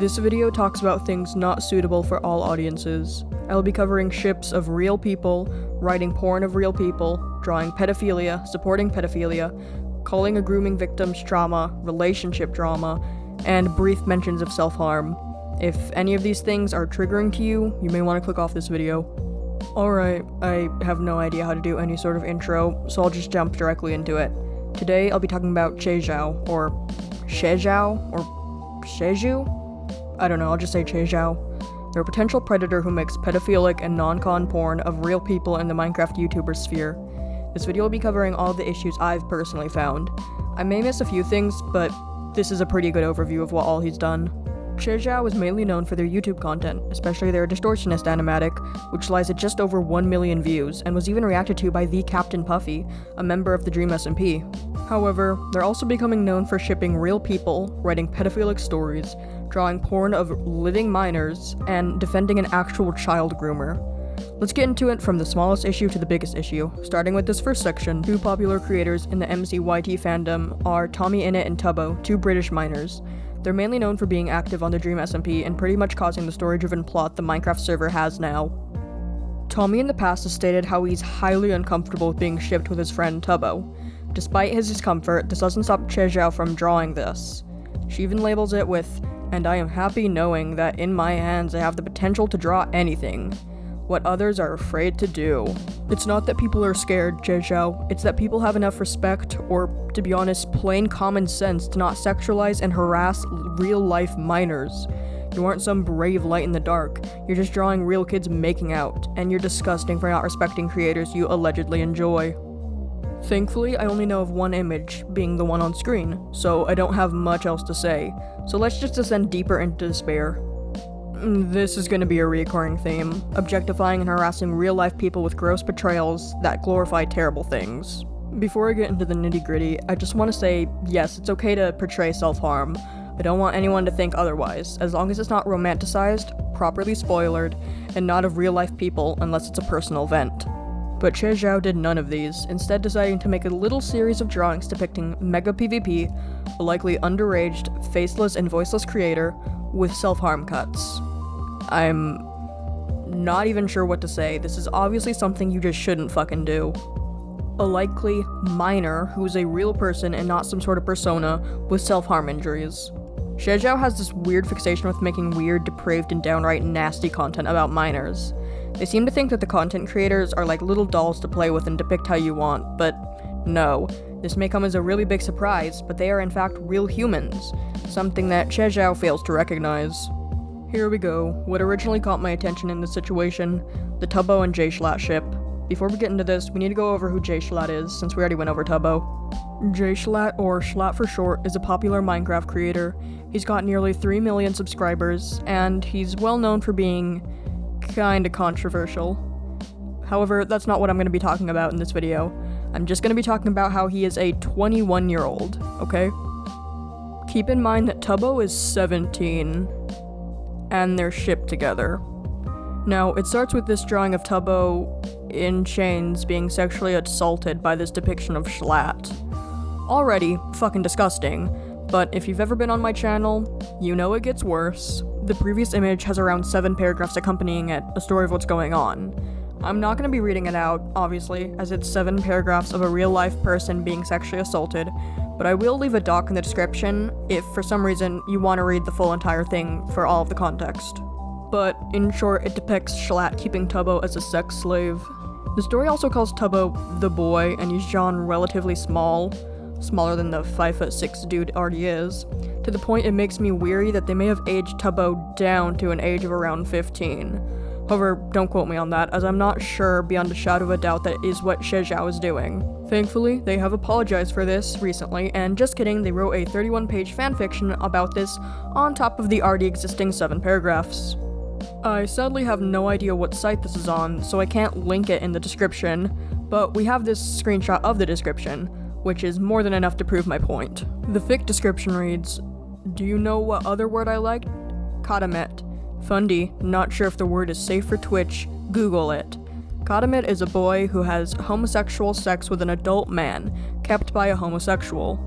This video talks about things not suitable for all audiences. I will be covering ships of real people, writing porn of real people, drawing pedophilia, supporting pedophilia, calling a grooming victim's trauma, relationship drama, and brief mentions of self-harm. If any of these things are triggering to you, you may want to click off this video. Alright, I have no idea how to do any sort of intro, so I'll just jump directly into it. Today I'll be talking about Chejou, or Chejou, or Chejou? I don't know, I'll just say Chejou. They're a potential predator who makes pedophilic and non-con porn of real people in the Minecraft YouTuber sphere. This video will be covering all the issues I've personally found. I may miss a few things, but this is a pretty good overview of what all he's done. Chejou is mainly known for their YouTube content, especially their distortionist animatic, which lies at just over 1 million views, and was even reacted to by the Captain Puffy, a member of the Dream SMP. However, they're also becoming known for shipping real people, writing pedophilic stories, drawing porn of living minors, and defending an actual child groomer. Let's get into it from the smallest issue to the biggest issue. Starting with this first section, two popular creators in the MCYT fandom are Tommyinnit and Tubbo, two British minors. They're mainly known for being active on the Dream SMP and pretty much causing the story-driven plot the Minecraft server has now. Tommy in the past has stated how he's highly uncomfortable with being shipped with his friend Tubbo. Despite his discomfort, this doesn't stop Chejou from drawing this. She even labels it with, "And I am happy knowing that in my hands I have the potential to draw anything. What others are afraid to do." It's not that people are scared, Chejou, it's that people have enough respect, or, to be honest, plain common sense to not sexualize and harass real-life minors. You aren't some brave light in the dark, you're just drawing real kids making out, and you're disgusting for not respecting creators you allegedly enjoy. Thankfully, I only know of one image, being the one on screen, so I don't have much else to say, so let's just descend deeper into despair. This is going to be a recurring theme, objectifying and harassing real-life people with gross portrayals that glorify terrible things. Before I get into the nitty-gritty, I just want to say, yes, it's okay to portray self-harm. I don't want anyone to think otherwise, as long as it's not romanticized, properly spoilered, and not of real-life people unless it's a personal event. But Chejou did none of these, instead deciding to make a little series of drawings depicting MegaPVP, a likely underaged, faceless, and voiceless creator, with self-harm cuts. I'm not even sure what to say. This is obviously something you just shouldn't fucking do. A likely minor who's a real person and not some sort of persona with self-harm injuries. Chejou has this weird fixation with making weird, depraved, and downright nasty content about minors. They seem to think that the content creators are like little dolls to play with and depict how you want, but no. This may come as a really big surprise, but they are in fact real humans, something that Chejou fails to recognize. Here we go. What originally caught my attention in this situation, the Tubbo and Schlatt ship. Before we get into this, we need to go over who Schlatt is, since we already went over Tubbo. Schlatt, or Schlatt for short, is a popular Minecraft creator. He's got nearly 3 million subscribers, and he's well known for being kinda controversial. However, that's not what I'm going to be talking about in this video. I'm just going to be talking about how he is a 21-year-old, okay? Keep in mind that Tubbo is 17, and they're shipped together. Now, it starts with this drawing of Tubbo in chains being sexually assaulted by this depiction of Schlatt. Already fucking disgusting, but if you've ever been on my channel, you know it gets worse. The previous image has around 7 paragraphs accompanying it, a story of what's going on. I'm not going to be reading it out, obviously, as it's 7 paragraphs of a real-life person being sexually assaulted, but I will leave a doc in the description if, for some reason, you want to read the full entire thing for all of the context. But, in short, it depicts Schlatt keeping Tubbo as a sex slave. The story also calls Tubbo the boy, and he's drawn relatively small, smaller than the 5'6" dude already is, to the point it makes me weary that they may have aged Tubbo down to an age of around 15. However, don't quote me on that, as I'm not sure beyond a shadow of a doubt that is what Chejou is doing. Thankfully, they have apologized for this recently, and just kidding, they wrote a 31-page fanfiction about this on top of the already existing 7 paragraphs. I sadly have no idea what site this is on, so I can't link it in the description, but we have this screenshot of the description, which is more than enough to prove my point. The fic description reads, "Do you know what other word I liked? Katamet. Fundy, not sure if the word is safe for Twitch, Google it. Katamet is a boy who has homosexual sex with an adult man, kept by a homosexual.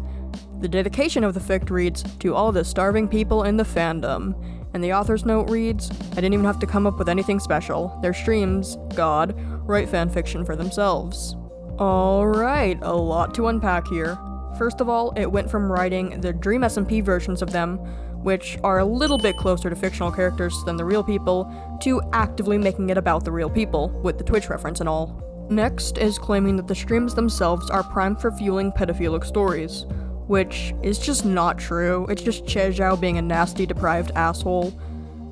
The dedication of the fic reads, to all the starving people in the fandom. And the author's note reads, I didn't even have to come up with anything special. Their streams, God, write fanfiction for themselves. Alright, a lot to unpack here. First of all, it went from writing the Dream SMP versions of them, which are a little bit closer to fictional characters than the real people, to actively making it about the real people, with the Twitch reference and all. Next is claiming that the streams themselves are primed for fueling pedophilic stories, which is just not true. It's just Chejou being a nasty, deprived asshole.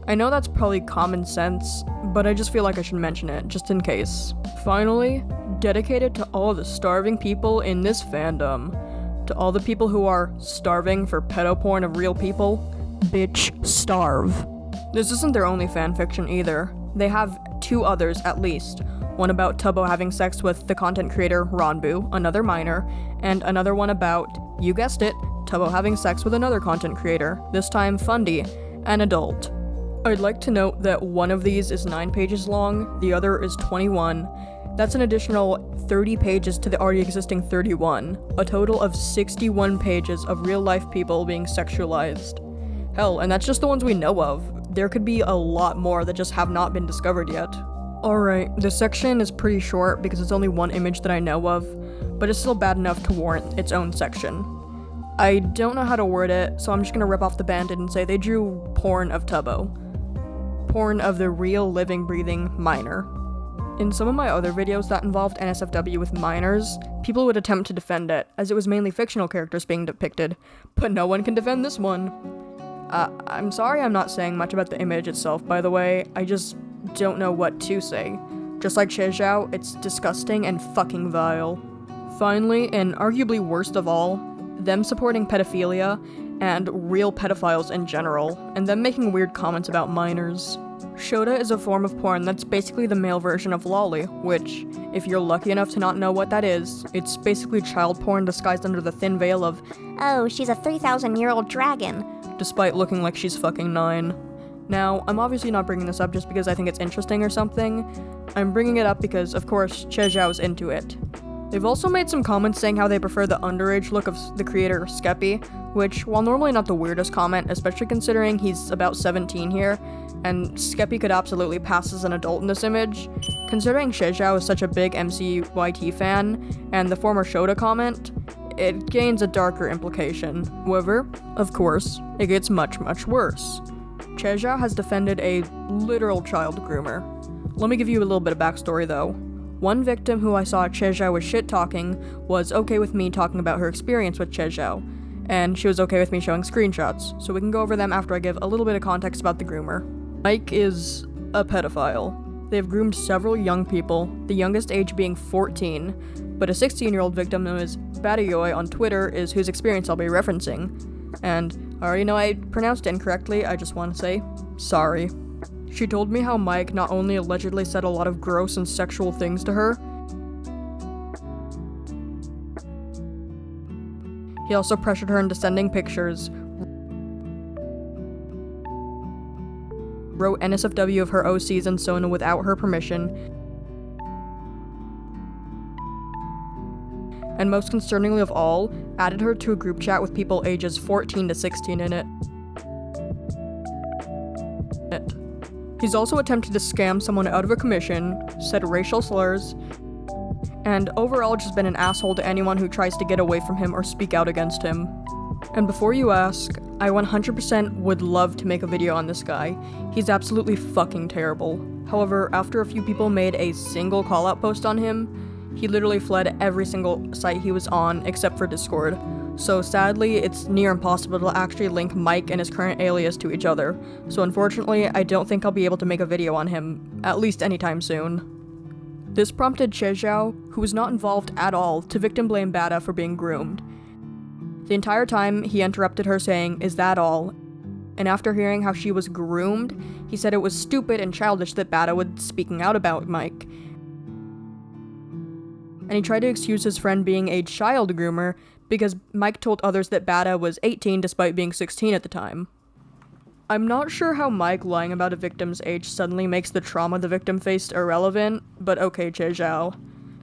I know that's probably common sense, but I just feel like I should mention it, just in case. Finally, dedicated to all the starving people in this fandom. To all the people who are starving for pedo porn of real people, bitch, starve. This isn't their only fanfiction either. They have 2 others at least. One about Tubbo having sex with the content creator Ranbu, another minor, and another one about, you guessed it, Tubbo having sex with another content creator, this time Fundy, an adult. I'd like to note that one of these is 9 pages long, the other is 21. That's an additional 30 pages to the already existing 31, a total of 61 pages of real-life people being sexualized. Hell, and that's just the ones we know of. There could be a lot more that just have not been discovered yet. Alright, this section is pretty short because it's only one image that I know of, but it's still bad enough to warrant its own section. I don't know how to word it, so I'm just gonna rip off the band-aid and say they drew porn of Tubbo. Porn of the real, living, breathing minor. In some of my other videos that involved NSFW with minors, people would attempt to defend it, as it was mainly fictional characters being depicted, but no one can defend this one. I'm sorry I'm not saying much about the image itself, by the way, I just don't know what to say. Just like Chejou, it's disgusting and fucking vile. Finally, and arguably worst of all, them supporting pedophilia and real pedophiles in general, and them making weird comments about minors. Shota is a form of porn that's basically the male version of lolly, which, if you're lucky enough to not know what that is, it's basically child porn disguised under the thin veil of, oh, she's a 3,000-year-old dragon, despite looking like she's fucking 9. Now, I'm obviously not bringing this up just because I think it's interesting or something. I'm bringing it up because, of course, Chejou's into it. They've also made some comments saying how they prefer the underage look of the creator, Skeppy, which, while normally not the weirdest comment, especially considering he's about 17 here, and Skeppy could absolutely pass as an adult in this image, considering Chejou is such a big MCYT fan, and the former Shota comment, it gains a darker implication. However, of course, it gets much, much worse. Chejou has defended a literal child groomer. Let me give you a little bit of backstory though. One victim who I saw Chejou was shit-talking was okay with me talking about her experience with Chejou, and she was okay with me showing screenshots, so we can go over them after I give a little bit of context about the groomer. Mike is a pedophile. They've groomed several young people, the youngest age being 14, but a 16-year-old victim known as Batayoi on Twitter is whose experience I'll be referencing. And I already know I pronounced it incorrectly, I just want to say, sorry. She told me how Mike not only allegedly said a lot of gross and sexual things to her, he also pressured her into sending pictures, wrote NSFW of her OCs and Sona without her permission, and most concerningly of all, added her to a group chat with people ages 14 to 16 in it. He's also attempted to scam someone out of a commission, said racial slurs, and overall just been an asshole to anyone who tries to get away from him or speak out against him. And before you ask, I 100% would love to make a video on this guy. He's absolutely fucking terrible. However, after a few people made a single call-out post on him, he literally fled every single site he was on except for Discord. So sadly, it's near impossible to actually link Mike and his current alias to each other. So unfortunately, I don't think I'll be able to make a video on him, at least anytime soon. This prompted Chejou, who was not involved at all, to victim blame Bada for being groomed. The entire time, he interrupted her saying, "Is that all?" And after hearing how she was groomed, he said it was stupid and childish that Bada was speaking out about Mike. And he tried to excuse his friend being a child groomer because Mike told others that Bada was 18 despite being 16 at the time. I'm not sure how Mike lying about a victim's age suddenly makes the trauma the victim faced irrelevant, but okay, Chejou.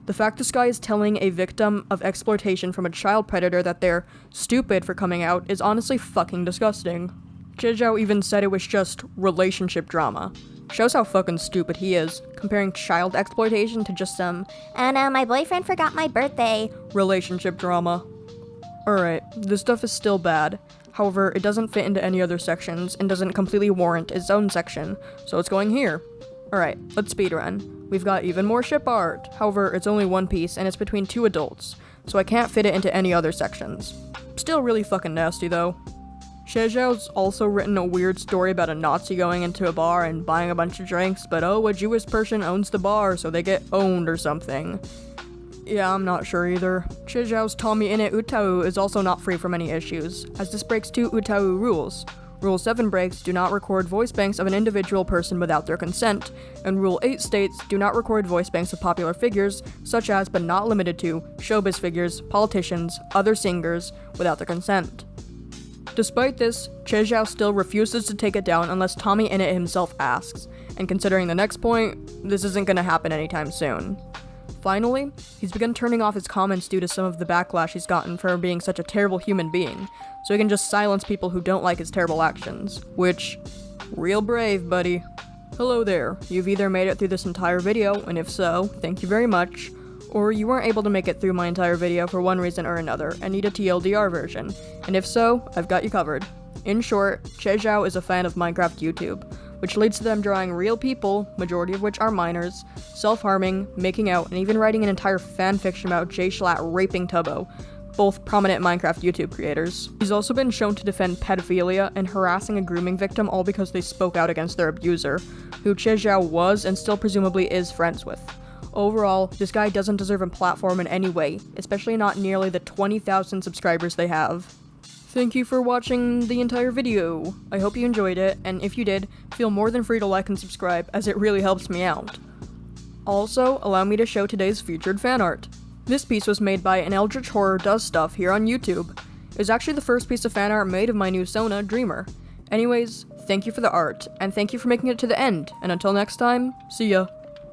The fact this guy is telling a victim of exploitation from a child predator that they're stupid for coming out is honestly fucking disgusting. Chejou even said it was just relationship drama. Shows how fucking stupid he is, comparing child exploitation to just some, "Oh no, my boyfriend forgot my birthday." relationship drama. Alright, this stuff is still bad. However, it doesn't fit into any other sections and doesn't completely warrant its own section, so it's going here. Alright, let's speedrun. We've got even more ship art. However, it's only one piece and it's between two adults, so I can't fit it into any other sections. Still really fucking nasty though. Chejou's also written a weird story about a Nazi going into a bar and buying a bunch of drinks, but oh, a Jewish person owns the bar, so they get owned or something. Yeah, I'm not sure either. Chejou's Tommyinnit Utau is also not free from any issues, as this breaks two Utau rules. Rule 7 breaks do not record voice banks of an individual person without their consent, and Rule 8 states do not record voice banks of popular figures, such as but not limited to showbiz figures, politicians, other singers, without their consent. Despite this, Chejou still refuses to take it down unless Tommyinnit himself asks, and considering the next point, this isn't gonna happen anytime soon. Finally, he's begun turning off his comments due to some of the backlash he's gotten for being such a terrible human being, so he can just silence people who don't like his terrible actions, which, real brave, buddy. Hello there, you've either made it through this entire video, and if so, thank you very much, or you weren't able to make it through my entire video for one reason or another and need a TLDR version, and if so, I've got you covered. In short, Chejou is a fan of Minecraft YouTube, which leads to them drawing real people, majority of which are minors, self-harming, making out, and even writing an entire fanfiction about Schlatt raping Tubbo, both prominent Minecraft YouTube creators. He's also been shown to defend pedophilia and harassing a grooming victim all because they spoke out against their abuser, who Chejou was and still presumably is friends with. Overall, this guy doesn't deserve a platform in any way, especially not nearly the 20,000 subscribers they have. Thank you for watching the entire video. I hope you enjoyed it, and if you did, feel more than free to like and subscribe, as it really helps me out. Also, allow me to show today's featured fan art. This piece was made by An Eldritch Horror Does Stuff here on YouTube. It was actually the first piece of fan art made of my new Sona, Gr00mer. Anyways, thank you for the art, and thank you for making it to the end, and until next time, see ya.